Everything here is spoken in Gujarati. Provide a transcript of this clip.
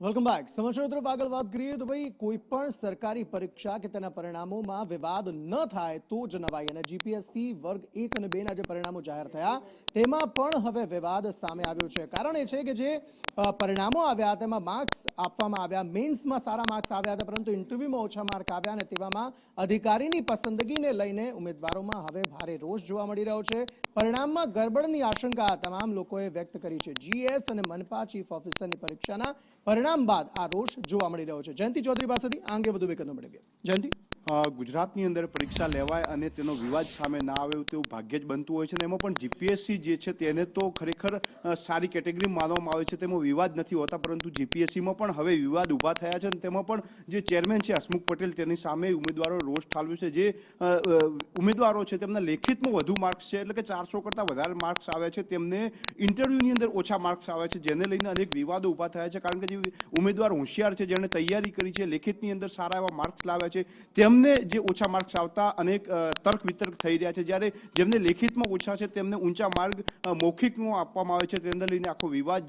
Welcome back. સમાચાર તરફ આગળ વાત કરીએ તો ભાઈ કોઈ પણ સરકારી પરીક્ષા કે તેના પરિણામોમાં વિવાદ ન થાય તો જ નવાય. અને જીપીએસસી વર્ગ 1 અને 2 ના જે પરિણામો જાહેર થયા તેમાં પણ હવે વિવાદ સામે આવ્યો છે. કારણ એ છે કે જે પરિણામો આવ્યા તેમાં માર્ક્સ આપવામાં આવ્યા, મેન્સમાં સારા માર્ક્સ આવ્યા હતા, પરંતુ ઇન્ટરવ્યુમાં ઓછા માર્ક આવ્યા અને તેવામાં અધિકારીની પસંદગીને લઈને ઉમેદવારોમાં હવે ભારે રોષ જોવા મળી રહ્યો છે. પરિણામમાં ગડબડની આશંકા તમામ લોકોએ વ્યક્ત કરી છે. જીએસ અને મનપા ચીફ ઓફિસરની પરીક્ષાના પરિણામ બાદ આ રોષ જોવા મળી રહ્યો છે. જયંતિ ચૌધરી પાસેથી આ અંગે વધુ વિગતો મેળવીએ. જયંતિ, ગુજરાતની અંદર પરીક્ષા લેવાય અને તેનો વિવાદ સામે ના આવે તેવું ભાગ્ય જ બનતું હોય છે ને એમાં પણ જીપીએસસી જે છે તેને તો ખરેખર સારી કેટેગરી માનવામાં આવે છે, તેમાં વિવાદ નથી હોતા, પરંતુ જીપીએસસીમાં પણ હવે વિવાદ ઊભા થયા છે અને તેમાં પણ જે ચેરમેન છે હસમુખ પટેલ તેની સામે ઉમેદવારો રોષ ઠાલવ્યો છે. જે ઉમેદવારો છે તેમના લેખિતમાં વધુ માર્ક્સ છે, એટલે કે 400 કરતાં વધારે માર્ક્સ આવ્યા છે, તેમને ઇન્ટરવ્યુની અંદર ઓછા માર્ક્સ આવ્યા છે, જેને લઈને અનેક વિવાદો ઊભા થયા છે. કારણ કે જે ઉમેદવાર હોશિયાર છે, જેણે તૈયારી કરી છે, લેખિતની અંદર સારા એવા માર્ક્સ લાવ્યા છે, તેમને જે ઓછા માર્ક્સ આવતા અનેક તર્ક વિતર્ક થઈ રહ્યા છે, જ્યારે જેમને લેખિતમાં ઓછા છે તેમને ઊંચા માર્ગ મૌખિકમાં આપવામાં આવે છે, તેને લઈને આખો વિવાદ